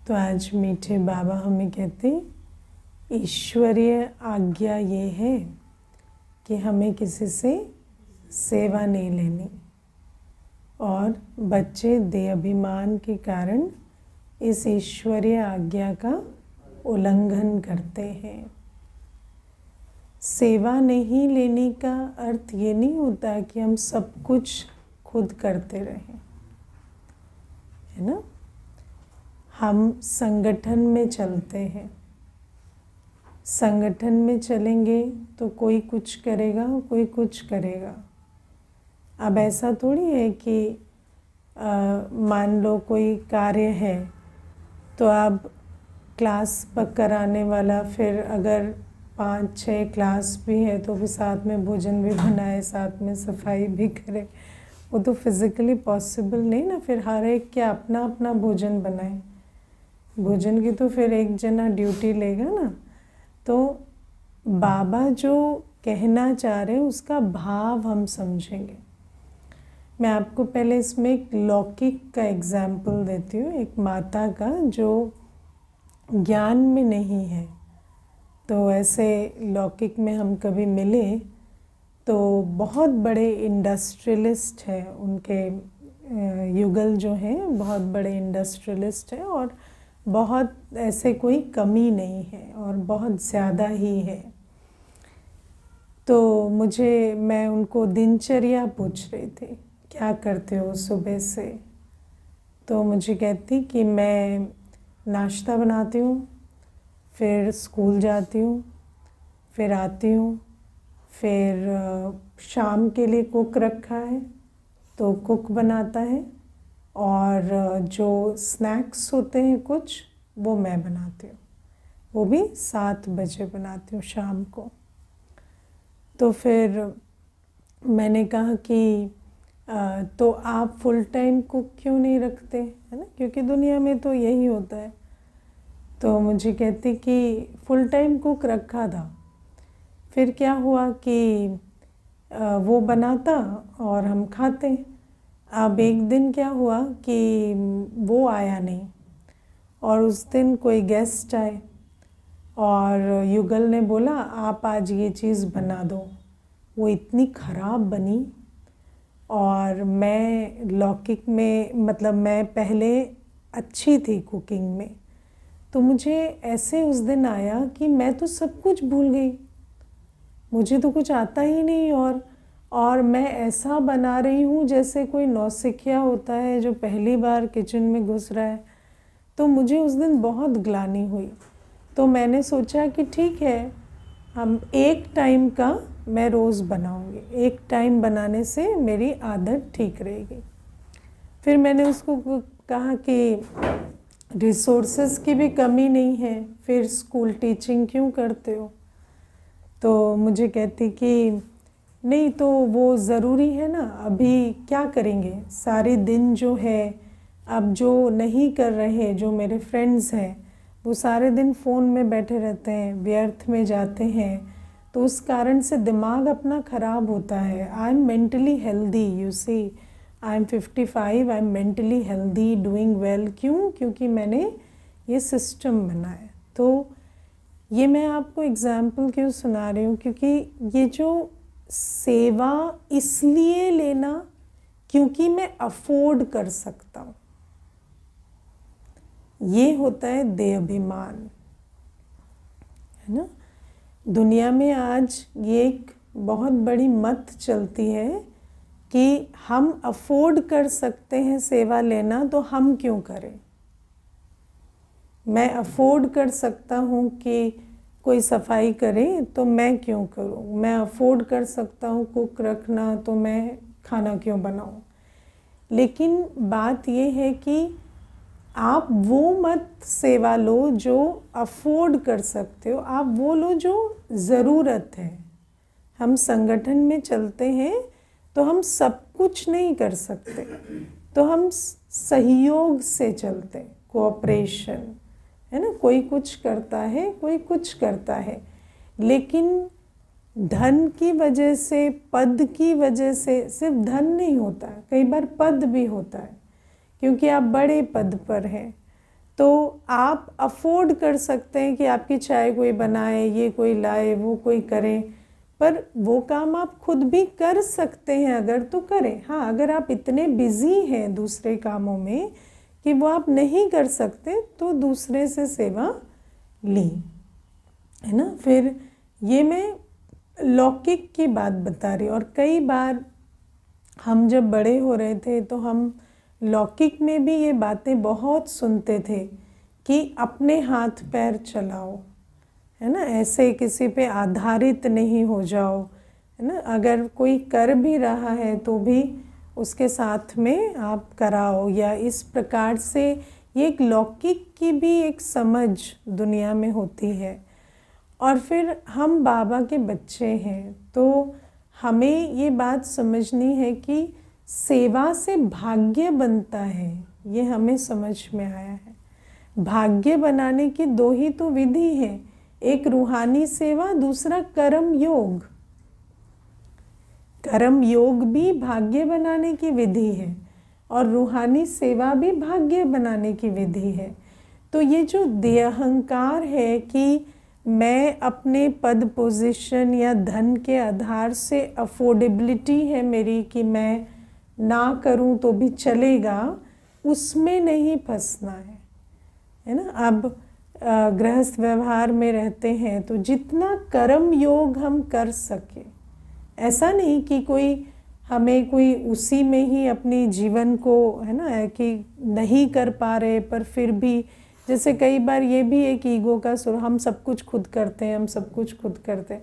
तो आज मीठे बाबा हमें कहते ईश्वरीय आज्ञा ये है कि हमें किसी से सेवा नहीं लेनी, और बच्चे देह अभिमान के कारण इस ईश्वरीय आज्ञा का उल्लंघन करते हैं। सेवा नहीं लेने का अर्थ ये नहीं होता कि हम सब कुछ खुद करते रहें, है ना। हम संगठन में चलते हैं, संगठन में चलेंगे तो कोई कुछ करेगा, कोई कुछ करेगा। अब ऐसा थोड़ी है कि मान लो कोई कार्य है तो अब क्लास कराने वाला फिर अगर 5-6 क्लास भी है तो भी साथ में भोजन भी बनाए, साथ में सफाई भी करे। वो तो फिज़िकली पॉसिबल नहीं ना। फिर हर एक क्या अपना अपना भोजन बनाए, भोजन की तो फिर एक जना ड्यूटी लेगा ना। तो बाबा जो कहना चाह रहे हैं उसका भाव हम समझेंगे। मैं आपको पहले इसमें एक लौकिक का एग्जाम्पल देती हूँ, एक माता का जो ज्ञान में नहीं है। तो ऐसे लौकिक में हम कभी मिले तो बहुत बड़े इंडस्ट्रियलिस्ट हैं, उनके युगल जो हैं बहुत बड़े इंडस्ट्रियलिस्ट हैं, और बहुत ऐसे कोई कमी नहीं है और बहुत ज़्यादा ही है। तो मैं उनको दिनचर्या पूछ रही थी, क्या करते हो सुबह से। तो मुझे कहती कि मैं नाश्ता बनाती हूँ, फिर स्कूल जाती हूँ, फिर आती हूँ, फिर शाम के लिए कुक रखा है तो कुक बनाता है, और जो स्नैक्स होते हैं कुछ वो मैं बनाती हूँ, वो भी 7 बजे बनाती हूँ शाम को। तो फिर मैंने कहा कि तो आप फुल टाइम कुक क्यों नहीं रखते, है ना, क्योंकि दुनिया में तो यही होता है। तो मुझे कहती कि फुल टाइम कुक रखा था, फिर क्या हुआ कि वो बनाता और हम खाते। अब एक दिन क्या हुआ कि वो आया नहीं, और उस दिन कोई गेस्ट आए और युगल ने बोला आप आज ये चीज़ बना दो। वो इतनी ख़राब बनी, और मैं लौकिक में मतलब मैं पहले अच्छी थी कुकिंग में, तो मुझे ऐसे उस दिन आया कि मैं तो सब कुछ भूल गई, मुझे तो कुछ आता ही नहीं, और मैं ऐसा बना रही हूँ जैसे कोई नौसिखिया होता है जो पहली बार किचन में घुस रहा है। तो मुझे उस दिन बहुत ग्लानि हुई। तो मैंने सोचा कि ठीक है, हम एक टाइम का मैं रोज़ बनाऊंगी, एक टाइम बनाने से मेरी आदत ठीक रहेगी। फिर मैंने उसको कहा कि रिसोर्सेज की भी कमी नहीं है, फिर स्कूल टीचिंग क्यों करते हो। तो मुझे कहती कि नहीं, तो वो ज़रूरी है ना, अभी क्या करेंगे सारे दिन जो है। अब जो नहीं कर रहे, जो मेरे फ्रेंड्स हैं वो सारे दिन फ़ोन में बैठे रहते हैं, व्यर्थ में जाते हैं, तो उस कारण से दिमाग अपना ख़राब होता है। I am mentally healthy, you see, I am 55, I am mentally healthy, doing well. क्यों? क्योंकि मैंने ये सिस्टम बनाया। तो ये मैं आपको एग्जाम्पल क्यों सुना रही हूँ, क्योंकि ये जो सेवा इसलिए लेना क्योंकि मैं अफोर्ड कर सकता हूँ, ये होता है देह अभिमान, है ना। दुनिया में आज ये एक बहुत बड़ी मत चलती है कि हम अफोर्ड कर सकते हैं सेवा लेना, तो हम क्यों करें। मैं अफोर्ड कर सकता हूँ कि कोई सफाई करे तो मैं क्यों करूँ। मैं अफोर्ड कर सकता हूँ कुक रखना, तो मैं खाना क्यों बनाऊँ। लेकिन बात ये है कि आप वो मत सेवा लो जो अफोर्ड कर सकते हो, आप वो लो जो ज़रूरत है। हम संगठन में चलते हैं तो हम सब कुछ नहीं कर सकते, तो हम सहयोग से चलते, कोऑपरेशन, है ना। कोई कुछ करता है, कोई कुछ करता है, लेकिन धन की वजह से, पद की वजह से, सिर्फ धन नहीं होता, कई बार पद भी होता है, क्योंकि आप बड़े पद पर हैं तो आप अफोर्ड कर सकते हैं कि आपकी चाय कोई बनाए, ये कोई लाए, वो कोई करे, पर वो काम आप खुद भी कर सकते हैं अगर तो करें। हाँ, अगर आप इतने बिजी हैं दूसरे कामों में कि वो आप नहीं कर सकते तो दूसरे से सेवा ली, है ना। फिर ये मैं लौकिक की बात बता रही, और कई बार हम जब बड़े हो रहे थे तो हम लौकिक में भी ये बातें बहुत सुनते थे कि अपने हाथ पैर चलाओ, है ना, ऐसे किसी पे आधारित नहीं हो जाओ, है ना, अगर कोई कर भी रहा है तो भी उसके साथ में आप कराओ, या इस प्रकार से ये एक लौकिक की भी एक समझ दुनिया में होती है। और फिर हम बाबा के बच्चे हैं तो हमें ये बात समझनी है कि सेवा से भाग्य बनता है, ये हमें समझ में आया है। भाग्य बनाने की दो ही तो विधि है, एक रूहानी सेवा, दूसरा कर्म योग। कर्म योग भी भाग्य बनाने की विधि है और रूहानी सेवा भी भाग्य बनाने की विधि है। तो ये जो देहंकार है कि मैं अपने पद पोजीशन या धन के आधार से अफोर्डेबिलिटी है मेरी कि मैं ना करूं तो भी चलेगा, उसमें नहीं फंसना है ना। अब गृहस्थ व्यवहार में रहते हैं तो जितना कर्म योग हम कर सके, ऐसा नहीं कि कोई हमें कोई उसी में ही अपनी जीवन को, है ना, कि नहीं कर पा रहे, पर फिर भी जैसे कई बार ये भी एक ईगो का सुर, हम सब कुछ खुद करते हैं, हम सब कुछ खुद करते हैं।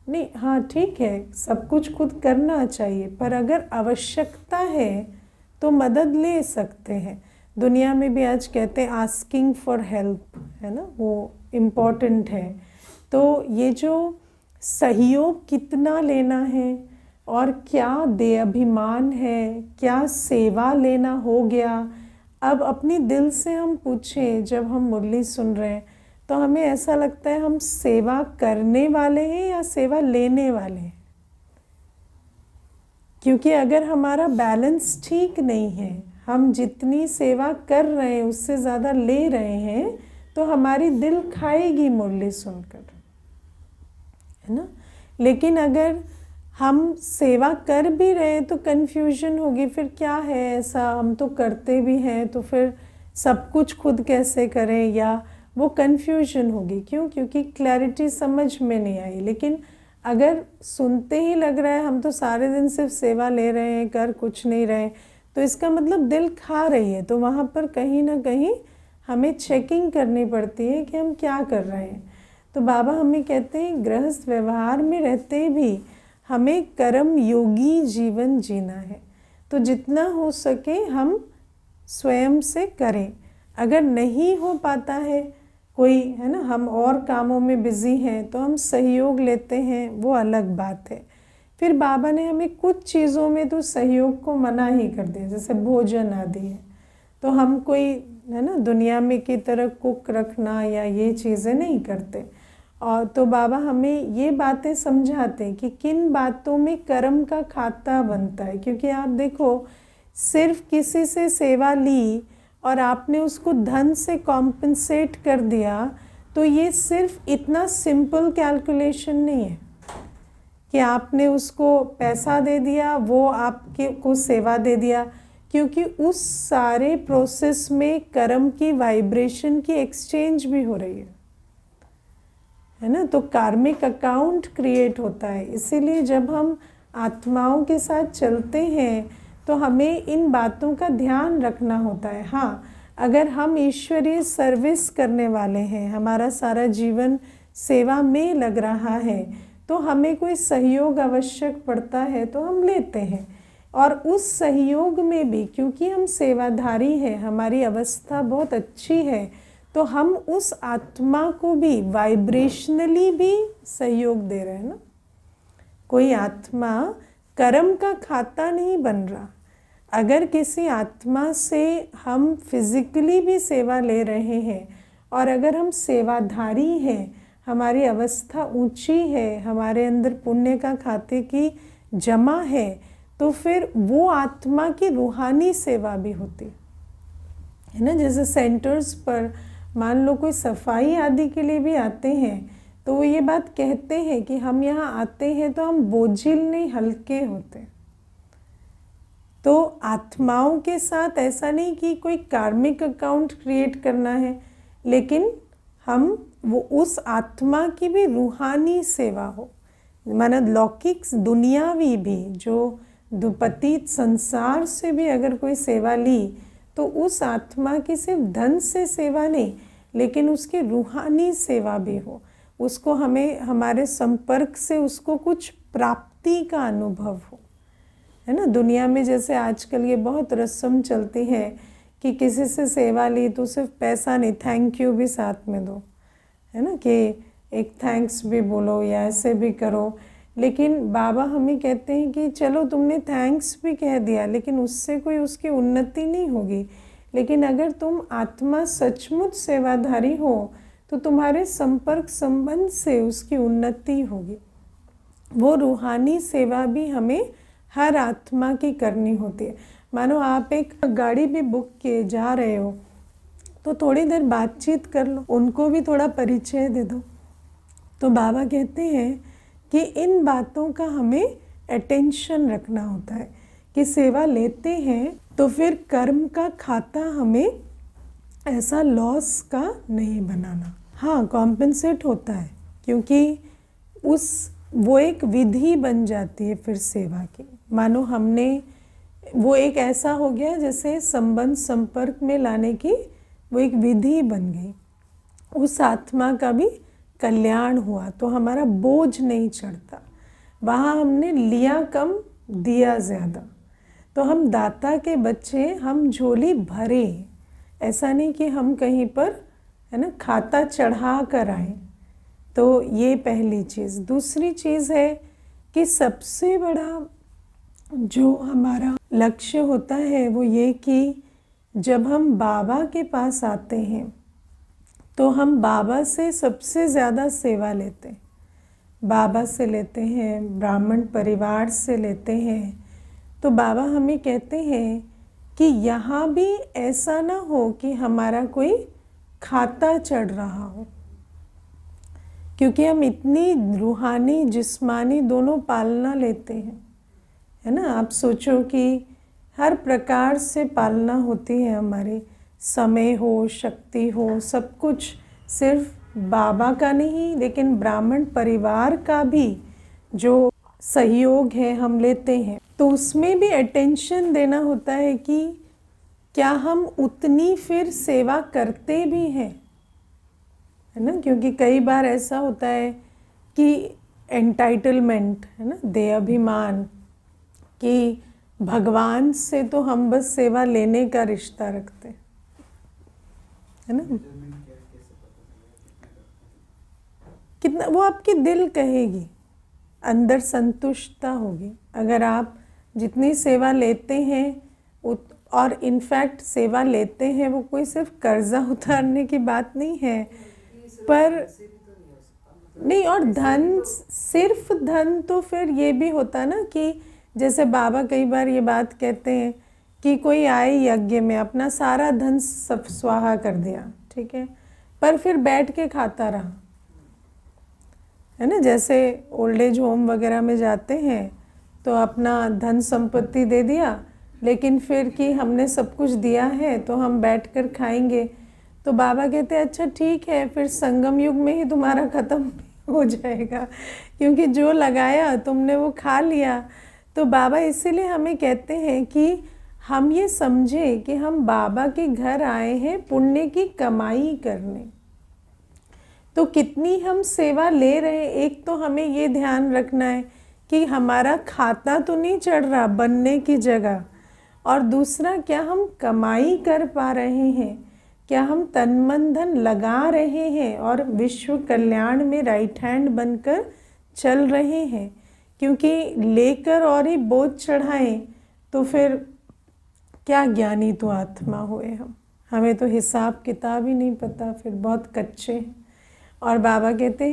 नहीं, हाँ ठीक है, सब कुछ खुद करना चाहिए, पर अगर आवश्यकता है तो मदद ले सकते हैं। दुनिया में भी आज कहते हैं आस्किंग फॉर हेल्प, है ना, वो इम्पॉर्टेंट है। तो ये जो सहयोग कितना लेना है और क्या देहाभिमान है, क्या सेवा लेना हो गया, अब अपनी दिल से हम पूछें। जब हम मुरली सुन रहे हैं तो हमें ऐसा लगता है हम सेवा करने वाले हैं या सेवा लेने वाले हैं, क्योंकि अगर हमारा बैलेंस ठीक नहीं है, हम जितनी सेवा कर रहे हैं उससे ज़्यादा ले रहे हैं, तो हमारी दिल खाएगी मुरली सुनकर, है ना। लेकिन अगर हम सेवा कर भी रहे हैं तो कन्फ्यूजन होगी, फिर क्या है ऐसा, हम तो करते भी हैं तो फिर सब कुछ खुद कैसे करें, या वो कन्फ्यूजन होगी। क्यों? क्योंकि क्लैरिटी समझ में नहीं आई। लेकिन अगर सुनते ही लग रहा है हम तो सारे दिन सिर्फ सेवा ले रहे हैं, कर कुछ नहीं रहे, तो इसका मतलब दिल खा रही है। तो वहाँ पर कहीं ना कहीं हमें चेकिंग करनी पड़ती है कि हम क्या कर रहे हैं। तो बाबा हमें कहते हैं गृहस्थ व्यवहार में रहते भी हमें कर्म योगी जीवन जीना है। तो जितना हो सके हम स्वयं से करें। अगर नहीं हो पाता है कोई, है ना, हम और कामों में बिजी हैं तो हम सहयोग लेते हैं, वो अलग बात है। फिर बाबा ने हमें कुछ चीज़ों में तो सहयोग को मना ही कर दिया, जैसे भोजन आदि है, तो हम कोई, है ना, दुनिया में की तरह कुक रखना या ये चीज़ें नहीं करते। और तो बाबा हमें ये बातें समझाते हैं कि किन बातों में कर्म का खाता बनता है। क्योंकि आप देखो, सिर्फ किसी से सेवा ली और आपने उसको धन से कॉम्पनसेट कर दिया, तो ये सिर्फ इतना सिंपल कैलकुलेशन नहीं है कि आपने उसको पैसा दे दिया, वो आपके को सेवा दे दिया। क्योंकि उस सारे प्रोसेस में कर्म की वाइब्रेशन की एक्सचेंज भी हो रही है ना। तो कार्मिक अकाउंट क्रिएट होता है। इसीलिए जब हम आत्माओं के साथ चलते हैं तो हमें इन बातों का ध्यान रखना होता है। हाँ, अगर हम ईश्वरीय सर्विस करने वाले हैं, हमारा सारा जीवन सेवा में लग रहा है, तो हमें कोई सहयोग आवश्यक पड़ता है तो हम लेते हैं। और उस सहयोग में भी क्योंकि हम सेवाधारी हैं, हमारी अवस्था बहुत अच्छी है, तो हम उस आत्मा को भी वाइब्रेशनली भी सहयोग दे रहे हैं ना। कोई आत्मा कर्म का खाता नहीं बन रहा। अगर किसी आत्मा से हम फिजिकली भी सेवा ले रहे हैं और अगर हम सेवाधारी हैं, हमारी अवस्था ऊंची है, हमारे अंदर पुण्य का खाते की जमा है, तो फिर वो आत्मा की रूहानी सेवा भी होती है ना। जैसे सेंटर्स पर मान लो कोई सफाई आदि के लिए भी आते हैं तो वो ये बात कहते हैं कि हम यहाँ आते हैं तो हम बोझिल नहीं, हल्के होते। तो आत्माओं के साथ ऐसा नहीं कि कोई कार्मिक अकाउंट क्रिएट करना है, लेकिन हम वो उस आत्मा की भी रूहानी सेवा हो, माना लौकिक दुनियावी भी, जो दुपतीत संसार से भी अगर कोई सेवा ली तो उस आत्मा की सिर्फ धन से सेवा नहीं, लेकिन उसकी रूहानी सेवा भी हो, उसको हमें हमारे संपर्क से उसको कुछ प्राप्ति का अनुभव हो, है ना। दुनिया में जैसे आजकल ये बहुत रस्म चलती है कि किसी से सेवा ली तो सिर्फ पैसा नहीं, थैंक यू भी साथ में दो, है ना, कि एक थैंक्स भी बोलो या ऐसे भी करो। लेकिन बाबा हमें कहते हैं कि चलो तुमने थैंक्स भी कह दिया, लेकिन उससे कोई उसकी उन्नति नहीं होगी। लेकिन अगर तुम आत्मा सचमुच सेवाधारी हो तो तुम्हारे संपर्क संबंध से उसकी उन्नति होगी। वो रूहानी सेवा भी हमें हर आत्मा की करनी होती है। मानो आप एक गाड़ी भी बुक किए जा रहे हो तो थोड़ी देर बातचीत कर लो, उनको भी थोड़ा परिचय दे दो। तो बाबा कहते हैं कि इन बातों का हमें अटेंशन रखना होता है कि सेवा लेते हैं तो फिर कर्म का खाता हमें ऐसा लॉस का नहीं बनाना। हाँ, कॉम्पेंसेट होता है क्योंकि वो एक विधि बन जाती है फिर सेवा की। मानो हमने वो एक ऐसा हो गया जैसे संबंध संपर्क में लाने की वो एक विधि बन गई, उस आत्मा का भी कल्याण हुआ तो हमारा बोझ नहीं चढ़ता। वहाँ हमने लिया कम, दिया ज़्यादा, तो हम दाता के बच्चे, हम झोली भरे, ऐसा नहीं कि हम कहीं पर, है ना, खाता चढ़ा कर आए। तो ये पहली चीज़। दूसरी चीज़ है कि सबसे बड़ा जो हमारा लक्ष्य होता है वो ये कि जब हम बाबा के पास आते हैं तो हम बाबा से सबसे ज़्यादा सेवा लेते हैं। बाबा से लेते हैं, ब्राह्मण परिवार से लेते हैं। तो बाबा हमें कहते हैं कि यहाँ भी ऐसा ना हो कि हमारा कोई खाता चढ़ रहा हो, क्योंकि हम इतनी रूहानी जिस्मानी दोनों पालना लेते हैं, है ना। आप सोचो कि हर प्रकार से पालना होती है हमारी, समय हो, शक्ति हो, सब कुछ सिर्फ बाबा का नहीं लेकिन ब्राह्मण परिवार का भी जो सहयोग है हम लेते हैं। तो उसमें भी अटेंशन देना होता है कि क्या हम उतनी फिर सेवा करते भी हैं, है ना। क्योंकि कई बार ऐसा होता है कि एंटाइटलमेंट, है ना, दे अभिमान, कि भगवान से तो हम बस सेवा लेने का रिश्ता रखते हैं, है ना। कितना वो आपकी दिल कहेगी, अंदर संतुष्टता होगी अगर आप जितनी सेवा लेते हैं। और इनफैक्ट सेवा लेते हैं वो कोई सिर्फ कर्जा उतारने की बात नहीं है, पर नहीं, और धन, सिर्फ धन तो फिर ये भी होता ना कि जैसे बाबा कई बार ये बात कहते हैं कि कोई आए यज्ञ में अपना सारा धन सब स्वाहा कर दिया, ठीक है, पर फिर बैठ के खाता रहा, है ना। जैसे ओल्ड एज होम वगैरह में जाते हैं तो अपना धन संपत्ति दे दिया, लेकिन फिर कि हमने सब कुछ दिया है तो हम बैठकर खाएंगे। तो बाबा कहते हैं अच्छा ठीक है, फिर संगम युग में ही तुम्हारा ख़त्म हो जाएगा, क्योंकि जो लगाया तुमने वो खा लिया। तो बाबा इसीलिए हमें कहते हैं कि हम ये समझें कि हम बाबा के घर आए हैं पुण्य की कमाई करने। तो कितनी हम सेवा ले रहे हैं, एक तो हमें ये ध्यान रखना है कि हमारा खाता तो नहीं चढ़ रहा बनने की जगह, और दूसरा क्या हम कमाई कर पा रहे हैं, क्या हम तन मन धन लगा रहे हैं और विश्व कल्याण में राइट हैंड बनकर चल रहे हैं। क्योंकि लेकर और ही बोझ चढ़ाएं तो फिर क्या ज्ञानी तो आत्मा हुए हम, हमें तो हिसाब किताब ही नहीं पता, फिर बहुत कच्चे हैं। और बाबा कहते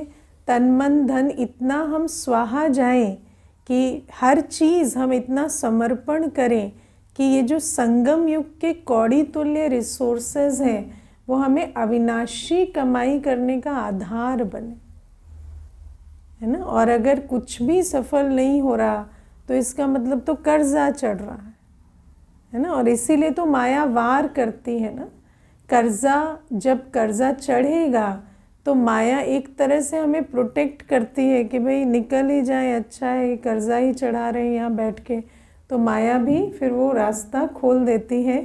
तन मन धन इतना हम स्वाहा जाएं कि हर चीज़ हम इतना समर्पण करें कि ये जो संगम युग के कौड़ी तुल्य रिसोर्सेज हैं वो हमें अविनाशी कमाई करने का आधार बने, है ना। और अगर कुछ भी सफल नहीं हो रहा तो इसका मतलब तो कर्जा चढ़ रहा है ना। और इसीलिए तो माया वार करती है ना। जब कर्जा चढ़ेगा तो माया एक तरह से हमें प्रोटेक्ट करती है कि भाई निकल ही जाए, अच्छा है, कर्जा ही चढ़ा रहे हैं यहाँ बैठ के। तो माया भी फिर वो रास्ता खोल देती है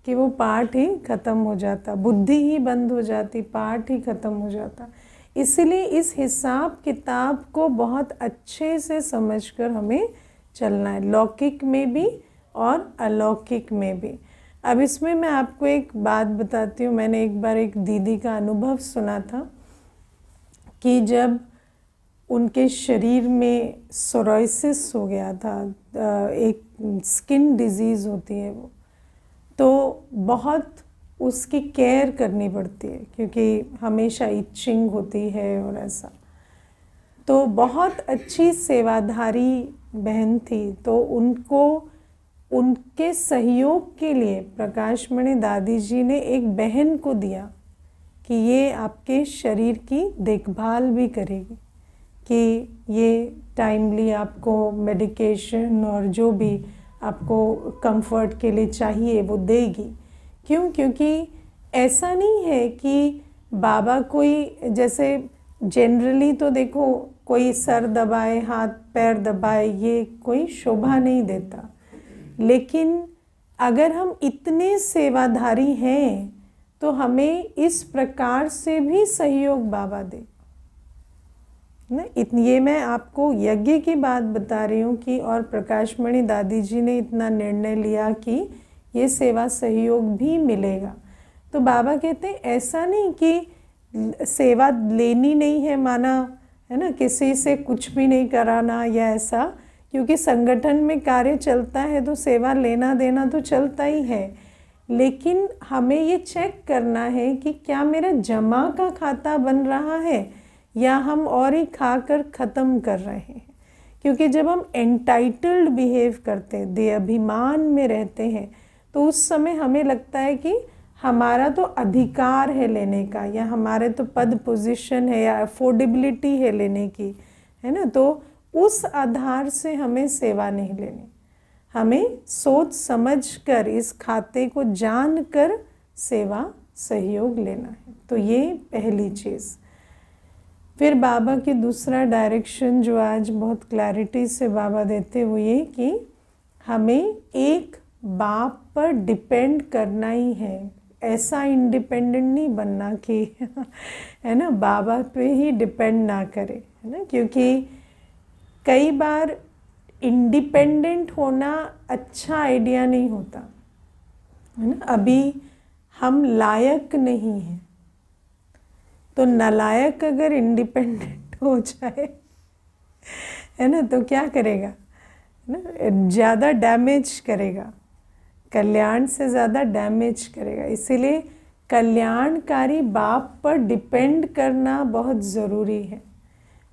कि वो पाठ ही ख़त्म हो जाता, बुद्धि ही बंद हो जाती, पाठ ही ख़त्म हो जाता। इसलिए इस हिसाब किताब को बहुत अच्छे से समझकर हमें चलना है, लौकिक में भी और अलौकिक में भी। अब इसमें मैं आपको एक बात बताती हूँ। मैंने एक बार एक दीदी का अनुभव सुना था कि जब उनके शरीर में सोराइसिस हो गया था, एक स्किन डिजीज़ होती है वो, तो बहुत उसकी केयर करनी पड़ती है क्योंकि हमेशा इचिंग होती है और ऐसा। तो बहुत अच्छी सेवाधारी बहन थी, तो उनको उनके सहयोग के लिए प्रकाशमणि दादी जी ने एक बहन को दिया कि ये आपके शरीर की देखभाल भी करेगी, कि ये टाइमली आपको मेडिकेशन और जो भी आपको कंफर्ट के लिए चाहिए वो देगी। क्यों? क्योंकि ऐसा नहीं है कि बाबा कोई, जैसे जनरली तो देखो कोई सर दबाए, हाथ पैर दबाए, ये कोई शोभा नहीं देता। लेकिन अगर हम इतने सेवाधारी हैं तो हमें इस प्रकार से भी सहयोग बाबा दे ना। ये मैं आपको यज्ञ की बात बता रही हूँ कि और प्रकाशमणि दादी जी ने इतना निर्णय लिया कि ये सेवा सहयोग भी मिलेगा। तो बाबा कहते हैं ऐसा नहीं कि सेवा लेनी नहीं है, माना है ना, किसी से कुछ भी नहीं कराना या ऐसा, क्योंकि संगठन में कार्य चलता है तो सेवा लेना देना तो चलता ही है। लेकिन हमें ये चेक करना है कि क्या मेरा जमा का खाता बन रहा है या हम और ही खाकर ख़त्म कर रहे हैं। क्योंकि जब हम एंटाइटल्ड बिहेव करते हैं, दे अभिमान में रहते हैं, तो उस समय हमें लगता है कि हमारा तो अधिकार है लेने का, या हमारे तो पद पोजीशन है, या अफोर्डेबिलिटी है लेने की, है ना। तो उस आधार से हमें सेवा नहीं लेनी, हमें सोच समझ कर इस खाते को जान कर सेवा सहयोग लेना है। तो ये पहली चीज़। फिर बाबा की दूसरा डायरेक्शन जो आज बहुत क्लैरिटी से बाबा देते वो ये कि हमें एक बाप पर डिपेंड करना ही है। ऐसा इंडिपेंडेंट नहीं बनना कि है ना, बाबा पे ही डिपेंड ना करे, है ना। क्योंकि कई बार इंडिपेंडेंट होना अच्छा आइडिया नहीं होता, है ना। अभी हम लायक नहीं हैं, तो नालायक अगर इंडिपेंडेंट हो जाए, है ना, तो क्या करेगा, है ना, ज़्यादा डैमेज करेगा, कल्याण से ज़्यादा डैमेज करेगा। इसीलिए कल्याणकारी बाप पर डिपेंड करना बहुत ज़रूरी है,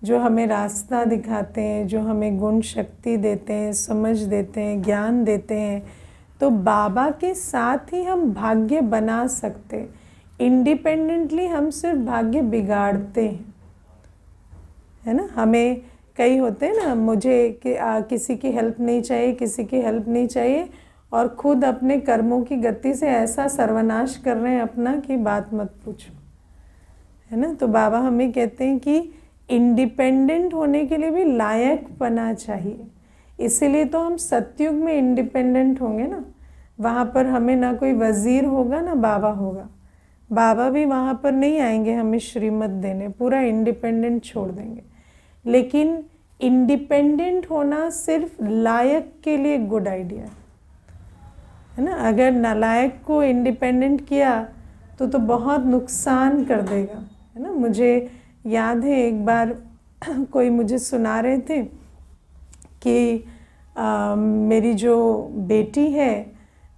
जो हमें रास्ता दिखाते हैं, जो हमें गुण शक्ति देते हैं, समझ देते हैं, ज्ञान देते हैं। तो बाबा के साथ ही हम भाग्य बना सकते हैं। इंडिपेंडेंटली हम सिर्फ भाग्य बिगाड़ते हैं, है ना। हमें कई होते हैं ना, मुझे किसी की हेल्प नहीं चाहिए, किसी की हेल्प नहीं चाहिए, और खुद अपने कर्मों की गति से ऐसा सर्वनाश कर रहे हैं अपना कि बात मत पूछो, है ना। तो बाबा हमें कहते हैं कि इंडिपेंडेंट होने के लिए भी लायक बना चाहिए। इसीलिए तो हम सतयुग में इंडिपेंडेंट होंगे ना, वहाँ पर हमें ना कोई वज़ीर होगा ना बाबा होगा। बाबा भी वहाँ पर नहीं आएंगे हमें श्रीमत देने, पूरा इंडिपेंडेंट छोड़ देंगे। लेकिन इंडिपेंडेंट होना सिर्फ लायक के लिए गुड आइडिया है ना। अगर नालायक को इंडिपेंडेंट किया तो बहुत नुकसान कर देगा, है ना। मुझे याद है एक बार कोई मुझे सुना रहे थे कि मेरी जो बेटी है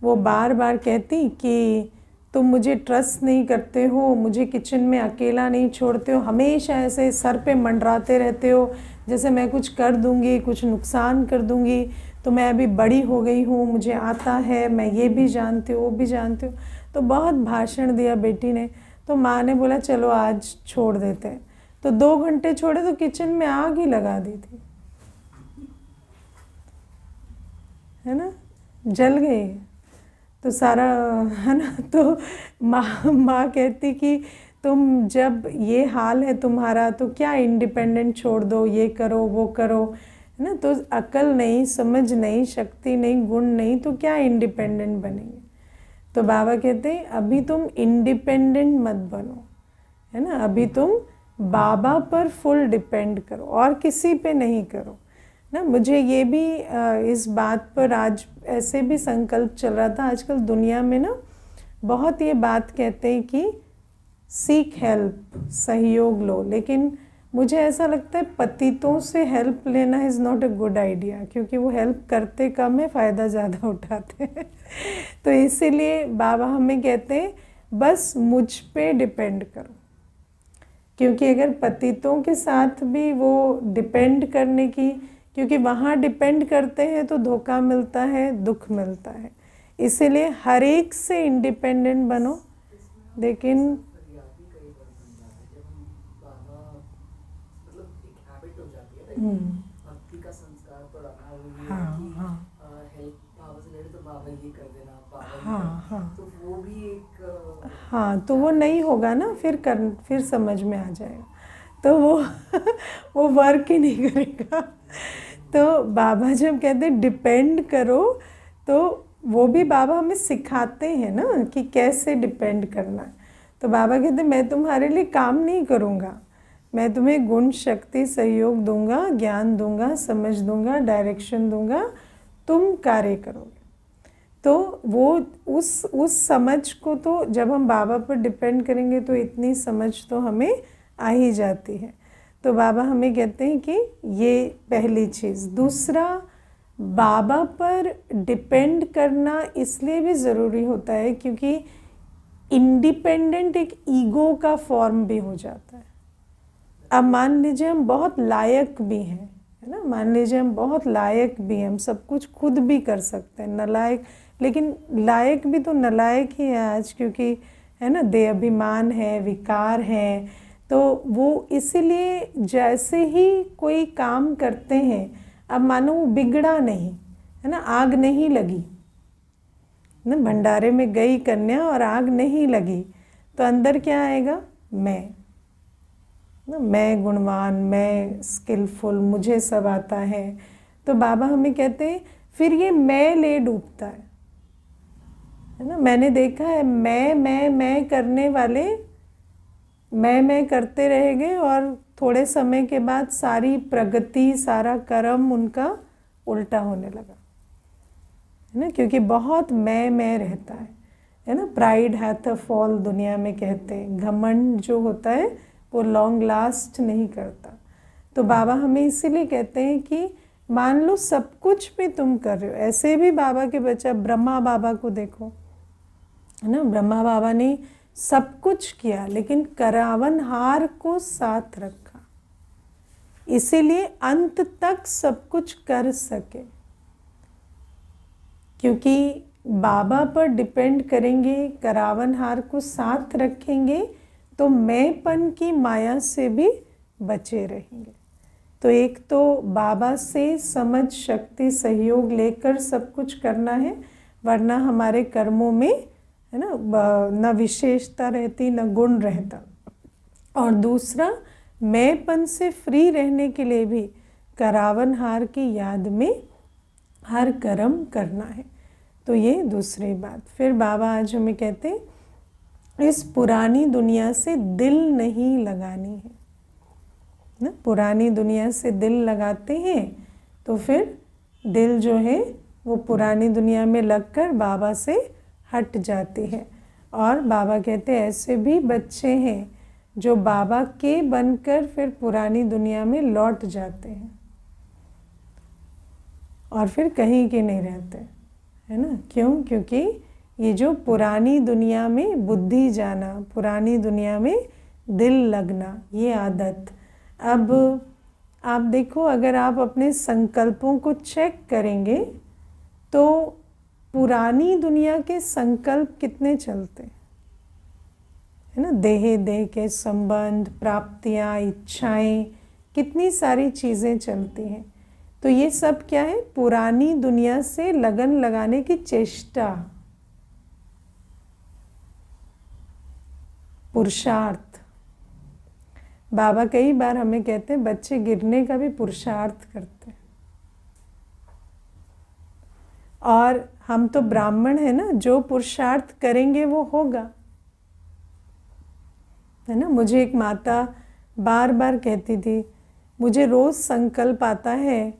वो बार बार कहती कि तुम मुझे ट्रस्ट नहीं करते हो, मुझे किचन में अकेला नहीं छोड़ते हो, हमेशा ऐसे सर पे मंडराते रहते हो जैसे मैं कुछ कर दूंगी, कुछ नुकसान कर दूंगी, तो मैं अभी बड़ी हो गई हूँ, मुझे आता है, मैं ये भी जानती हूँ वो भी जानती हूँ। तो बहुत भाषण दिया बेटी ने। तो माँ ने बोला चलो आज छोड़ देते हैं। तो 2 घंटे छोड़े तो किचन में आग ही लगा दी थी, है ना, जल गई। तो सारा, है ना, तो माँ कहती कि तुम जब ये हाल है तुम्हारा तो क्या इंडिपेंडेंट छोड़ दो, ये करो वो करो, है ना। तो अकल नहीं, समझ नहीं, शक्ति नहीं, गुण नहीं, तो क्या इंडिपेंडेंट बनेंगे। तो बाबा कहते हैं अभी तुम इंडिपेंडेंट मत बनो, है ना, अभी तुम बाबा पर फुल डिपेंड करो और किसी पे नहीं करो ना। मुझे ये भी इस बात पर आज ऐसे भी संकल्प चल रहा था। आजकल दुनिया में ना बहुत ये बात कहते हैं कि सीख हेल्प, सहयोग लो, लेकिन मुझे ऐसा लगता है पतितों से हेल्प लेना is not a good idea, क्योंकि वो हेल्प करते कम है, फ़ायदा ज़्यादा उठाते हैं। तो इसीलिए बाबा हमें कहते हैं बस मुझ पे डिपेंड करो, क्योंकि अगर पतितों के साथ भी वो डिपेंड करने की, क्योंकि वहाँ डिपेंड करते हैं तो धोखा मिलता है, दुख मिलता है। इसीलिए हर एक से इंडिपेंडेंट बनो। लेकिन भक्ति का संस्कार पढ़ाना, हेल्प बाबा से ले तो बाबा ये कर देना, बाबा तो वो भी एक तो वो नहीं होगा ना, फिर समझ में आ जाएगा, तो वो वर्क ही नहीं करेगा। तो बाबा जब कहते हैं डिपेंड करो, तो वो भी बाबा हमें सिखाते हैं ना कि कैसे डिपेंड करना है। तो बाबा कहते हैं मैं तुम्हारे लिए काम नहीं करूँगा, मैं तुम्हें गुण शक्ति सहयोग दूंगा, ज्ञान दूंगा, समझ दूंगा, डायरेक्शन दूंगा, तुम कार्य करोगे। तो वो उस समझ को, तो जब हम बाबा पर डिपेंड करेंगे तो इतनी समझ तो हमें आ ही जाती है। तो बाबा हमें कहते हैं कि ये पहली चीज़। दूसरा, बाबा पर डिपेंड करना इसलिए भी ज़रूरी होता है क्योंकि इंडिपेंडेंट एक ईगो का फॉर्म भी हो जाता है। अब मान लीजिए हम बहुत लायक भी हैं, है ना, मान लीजिए हम बहुत लायक भी हैं, हम सब कुछ खुद भी कर सकते हैं, नालायक, लेकिन लायक भी तो नालायक ही है आज, क्योंकि है ना देह अभिमान है, विकार है। तो वो इसीलिए जैसे ही कोई काम करते हैं, अब मानो वो बिगड़ा नहीं, है ना, आग नहीं लगी ना, भंडारे में गई कन्या और आग नहीं लगी, तो अंदर क्या आएगा, मैं गुणवान, मैं स्किलफुल, मुझे सब आता है। तो बाबा हमें कहते हैं फिर ये मैं ले डूबता है ना। मैंने देखा है मैं करने वाले मैं करते रहेंगे और थोड़े समय के बाद सारी प्रगति, सारा कर्म उनका उल्टा होने लगा, है ना, क्योंकि बहुत मैं रहता है ना। प्राइड हैथ अ फॉल दुनिया में कहते हैं, घमंड जो होता है वो लॉन्ग लास्ट नहीं करता। तो बाबा हमें इसीलिए कहते हैं कि मान लो सब कुछ भी तुम कर रहे हो, ऐसे भी बाबा के बच्चा ब्रह्मा बाबा को देखो, है ना, ब्रह्मा बाबा ने सब कुछ किया लेकिन करावन हार को साथ रखा, इसीलिए अंत तक सब कुछ कर सके। क्योंकि बाबा पर डिपेंड करेंगे, करावन हार को साथ रखेंगे तो मैंपन की माया से भी बचे रहेंगे। तो एक तो बाबा से समझ, शक्ति, सहयोग लेकर सब कुछ करना है, वरना हमारे कर्मों में, है ना, न विशेषता रहती, न गुण रहता। और दूसरा, मैंपन से फ्री रहने के लिए भी करावन हार की याद में हर कर्म करना है। तो ये दूसरी बात। फिर बाबा आज हमें कहते हैं इस पुरानी दुनिया से दिल नहीं लगानी है ना। पुरानी दुनिया से दिल लगाते हैं तो फिर दिल जो है वो पुरानी दुनिया में लगकर बाबा से हट जाती है। और बाबा कहते हैं ऐसे भी बच्चे हैं जो बाबा के बनकर फिर पुरानी दुनिया में लौट जाते हैं और फिर कहीं के नहीं रहते, है ना। क्यों? क्योंकि ये जो पुरानी दुनिया में बुद्धि जाना, पुरानी दुनिया में दिल लगना, ये आदत अब आप देखो, अगर आप अपने संकल्पों को चेक करेंगे तो पुरानी दुनिया के संकल्प कितने चलते है ना। देह के संबंध, प्राप्तियां, इच्छाएं, कितनी सारी चीज़ें चलती हैं। तो ये सब क्या है? पुरानी दुनिया से लगन लगाने की चेष्टा, पुरुषार्थ। बाबा कई बार हमें कहते हैं बच्चे गिरने का भी पुरुषार्थ करते हैं। और हम तो ब्राह्मण है ना, जो पुरुषार्थ करेंगे वो होगा, है ना। मुझे एक माता बार बार कहती थी, मुझे रोज़ संकल्प आता है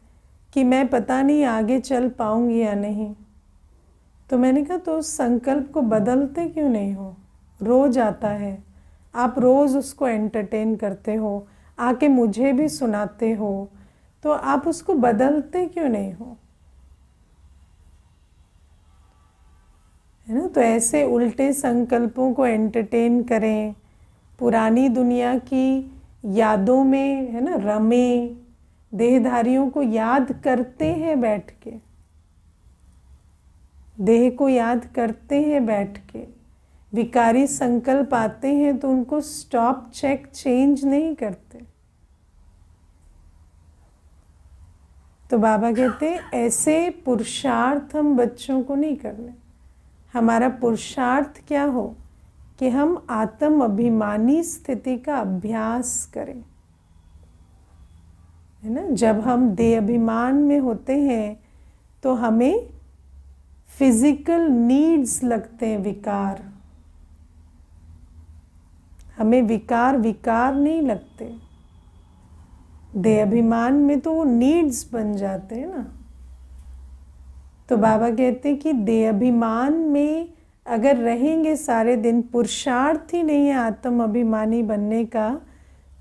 कि मैं पता नहीं आगे चल पाऊंगी या नहीं। तो मैंने कहा तो उस संकल्प को बदलते क्यों नहीं हो? रोज़ आता है, आप रोज़ उसको एंटरटेन करते हो, आके मुझे भी सुनाते हो, तो आप उसको बदलते क्यों नहीं हो? है ना। तो ऐसे उल्टे संकल्पों को एंटरटेन करें, पुरानी दुनिया की यादों में, है ना, रमें, देहधारियों को याद करते हैं बैठ के, देह को याद करते हैं बैठ के। विकारी संकल्प आते हैं तो उनको स्टॉप, चेक, चेंज नहीं करते। तो बाबा कहते हैं ऐसे पुरुषार्थ हम बच्चों को नहीं करने। हमारा पुरुषार्थ क्या हो कि हम आत्म अभिमानी स्थिति का अभ्यास करें, है ना। जब हम देह अभिमान में होते हैं तो हमें फिजिकल नीड्स लगते हैं, विकार। हमें विकार नहीं लगते। देह अभिमान में तो वो नीड्स बन जाते हैं ना। तो बाबा कहते हैं कि देह अभिमान में अगर रहेंगे सारे दिन, पुरुषार्थ ही नहीं है आत्म अभिमानी बनने का,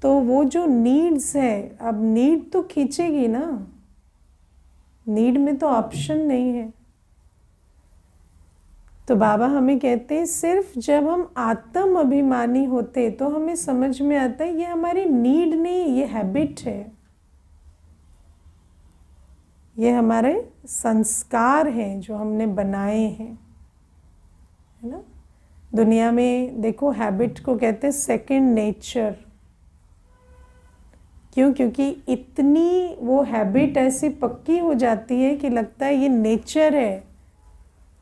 तो वो जो नीड्स है, अब नीड तो खींचेगी ना, नीड में तो ऑप्शन नहीं है। तो बाबा हमें कहते हैं सिर्फ जब हम आत्म अभिमानी होते तो हमें समझ में आता है ये हमारी नीड नहीं, ये हैबिट है, ये हमारे संस्कार हैं जो हमने बनाए हैं, है ना। दुनिया में देखो, हैबिट को कहते हैं सेकंड नेचर। क्यों? क्योंकि इतनी वो हैबिट ऐसी पक्की हो जाती है कि लगता है ये नेचर है,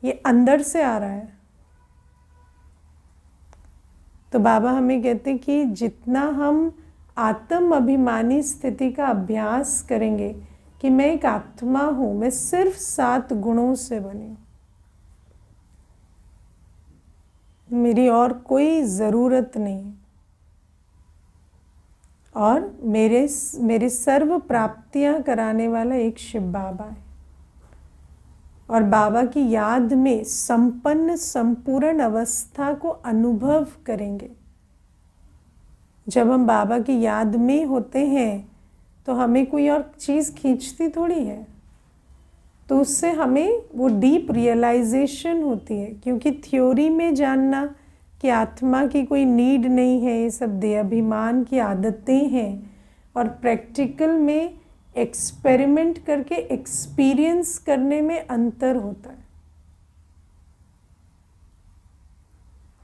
ये अंदर से आ रहा है। तो बाबा हमें कहते हैं कि जितना हम आत्म अभिमानी स्थिति का अभ्यास करेंगे कि मैं एक आत्मा हूं, मैं सिर्फ 7 गुणों से बनी हूं, मेरी और कोई ज़रूरत नहीं, और मेरे सर्व प्राप्तियां कराने वाला एक शिव बाबा है। और बाबा की याद में संपन्न संपूर्ण अवस्था को अनुभव करेंगे। जब हम बाबा की याद में होते हैं तो हमें कोई और चीज़ खींचती थोड़ी है, तो उससे हमें वो डीप रियलाइजेशन होती है। क्योंकि थ्योरी में जानना कि आत्मा की कोई नीड नहीं है, ये सब देह अभिमान की आदतें हैं, और प्रैक्टिकल में एक्सपेरिमेंट करके एक्सपीरियंस करने में अंतर होता है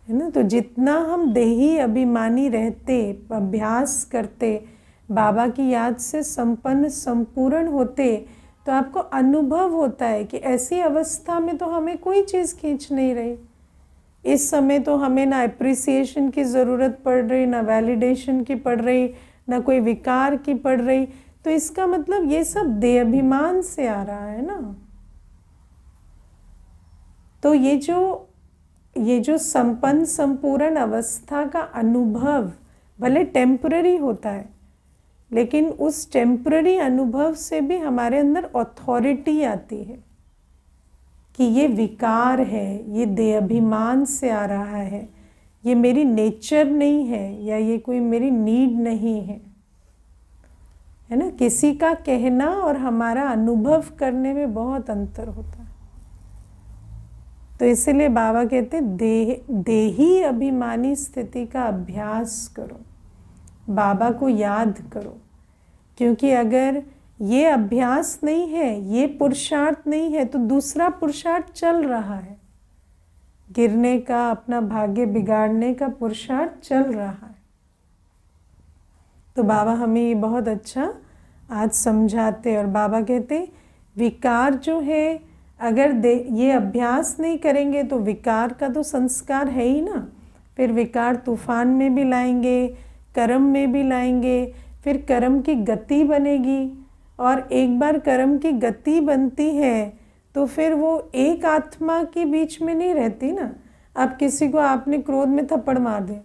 ना। तो जितना हम देही अभिमानी रहते, अभ्यास करते, बाबा की याद से संपन्न संपूर्ण होते, तो आपको अनुभव होता है कि ऐसी अवस्था में तो हमें कोई चीज़ खींच नहीं रही। इस समय तो हमें ना अप्रिसिएशन की ज़रूरत पड़ रही, ना वैलिडेशन की पड़ रही, ना कोई विकार की पड़ रही। तो इसका मतलब ये सब देह अभिमान से आ रहा है ना। तो ये जो संपन्न संपूर्ण अवस्था का अनुभव भले टेम्पररी होता है, लेकिन उस टेम्पररी अनुभव से भी हमारे अंदर अथॉरिटी आती है कि ये विकार है, ये देह अभिमान से आ रहा है, ये मेरी नेचर नहीं है, या ये कोई मेरी नीड नहीं है, है ना। किसी का कहना और हमारा अनुभव करने में बहुत अंतर होता है। तो इसीलिए बाबा कहते देही अभिमानी स्थिति का अभ्यास करो, बाबा को याद करो। क्योंकि अगर ये अभ्यास नहीं है, ये पुरुषार्थ नहीं है, तो दूसरा पुरुषार्थ चल रहा है, गिरने का, अपना भाग्य बिगाड़ने का पुरुषार्थ चल रहा है। तो बाबा हमें ये बहुत अच्छा आज समझाते, और बाबा कहते विकार जो है, अगर ये अभ्यास नहीं करेंगे तो विकार का तो संस्कार है ही ना, फिर विकार तूफान में भी लाएंगे, कर्म में भी लाएंगे, फिर कर्म की गति बनेगी, और एक बार कर्म की गति बनती है तो फिर वो एक आत्मा के बीच में नहीं रहती ना। अब किसी को आपने क्रोध में थप्पड़ मार दिया,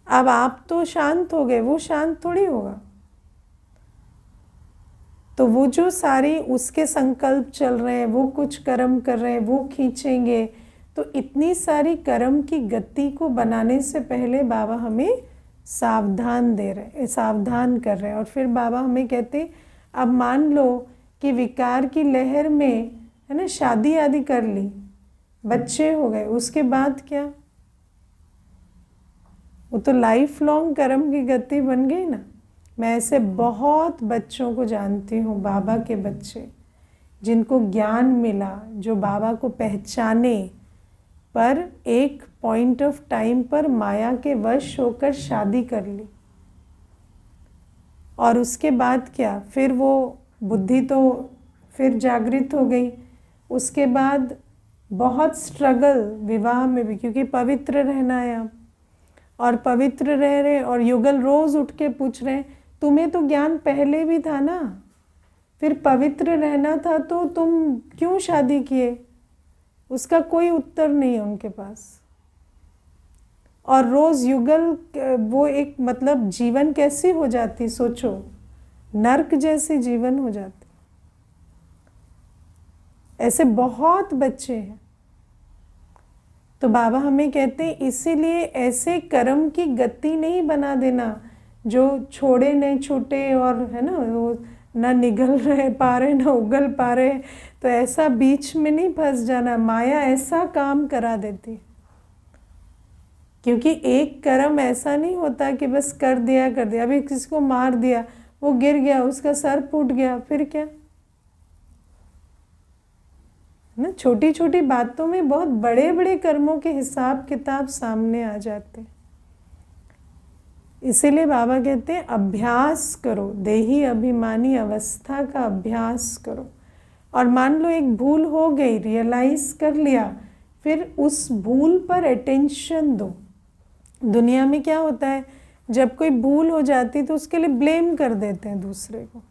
अब आप तो शांत हो गए, वो शांत थोड़ी होगा। तो वो जो सारी उसके संकल्प चल रहे हैं, वो कुछ कर्म कर रहे हैं, वो खींचेंगे, तो इतनी सारी कर्म की गति को बनाने से पहले बाबा हमें सावधान दे रहे, सावधान कर रहे हैं। और फिर बाबा हमें कहते अब मान लो कि विकार की लहर में, है ना, शादी आदि कर ली, बच्चे हो गए, उसके बाद क्या? वो तो लाइफ लॉन्ग कर्म की गति बन गई ना। मैं ऐसे बहुत बच्चों को जानती हूँ, बाबा के बच्चे, जिनको ज्ञान मिला, जो बाबा को पहचाने, पर एक पॉइंट ऑफ टाइम पर माया के वश होकर शादी कर ली, और उसके बाद क्या? फिर वो बुद्धि तो फिर जागृत हो गई, उसके बाद बहुत स्ट्रगल विवाह में भी, क्योंकि पवित्र रहना है अब, और पवित्र रह रहे, और युगल रोज़ उठ के पूछ रहे हैं तुम्हें तो ज्ञान पहले भी था ना, फिर पवित्र रहना था तो तुम क्यों शादी किए? उसका कोई उत्तर नहीं है उनके पास। और रोज़ युगल, वो एक मतलब जीवन कैसी हो जाती, सोचो, नर्क जैसी जीवन हो जाती। ऐसे बहुत बच्चे हैं। तो बाबा हमें कहते हैं इसीलिए ऐसे कर्म की गति नहीं बना देना जो छोड़े नहीं छूटे, और है ना, वो ना निगल रहे पा रहे ना उगल पा रहे, तो ऐसा बीच में नहीं फंस जाना। माया ऐसा काम करा देती, क्योंकि एक कर्म ऐसा नहीं होता कि बस कर दिया। अभी किसी को मार दिया, वो गिर गया, उसका सर फूट गया, फिर क्या ना, छोटी छोटी बातों में बहुत बड़े बड़े कर्मों के हिसाब किताब सामने आ जाते। इसीलिए बाबा कहते हैं अभ्यास करो, देही अभिमानी अवस्था का अभ्यास करो। और मान लो एक भूल हो गई, रियलाइज कर लिया, फिर उस भूल पर अटेंशन दो। दुनिया में क्या होता है, जब कोई भूल हो जाती तो उसके लिए ब्लेम कर देते हैं दूसरे को,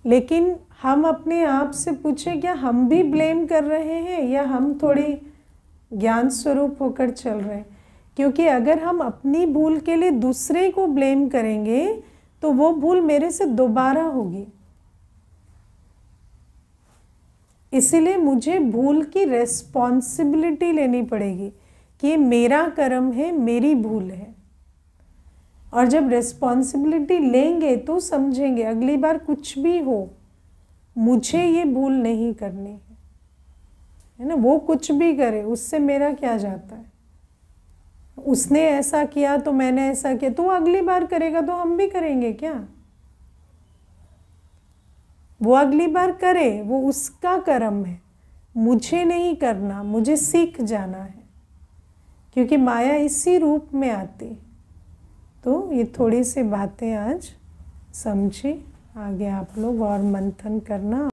लेकिन हम अपने आप से पूछें क्या हम भी ब्लेम कर रहे हैं, या हम थोड़ी ज्ञान स्वरूप होकर चल रहे हैं? क्योंकि अगर हम अपनी भूल के लिए दूसरे को ब्लेम करेंगे तो वो भूल मेरे से दोबारा होगी। इसीलिए मुझे भूल की रेस्पॉन्सिबिलिटी लेनी पड़ेगी कि ये मेरा कर्म है, मेरी भूल है। और जब रेस्पॉन्सिबिलिटी लेंगे तो समझेंगे अगली बार कुछ भी हो, मुझे ये भूल नहीं करनी है ना। वो कुछ भी करे, उससे मेरा क्या जाता है? उसने ऐसा किया तो मैंने ऐसा किया, तो वो अगली बार करेगा तो हम भी करेंगे क्या? वो अगली बार करे, वो उसका कर्म है, मुझे नहीं करना, मुझे सीख जाना है, क्योंकि माया इसी रूप में आती। तो ये थोड़ी सी बातें आज समझी, आगे आप लोग और मंथन करना।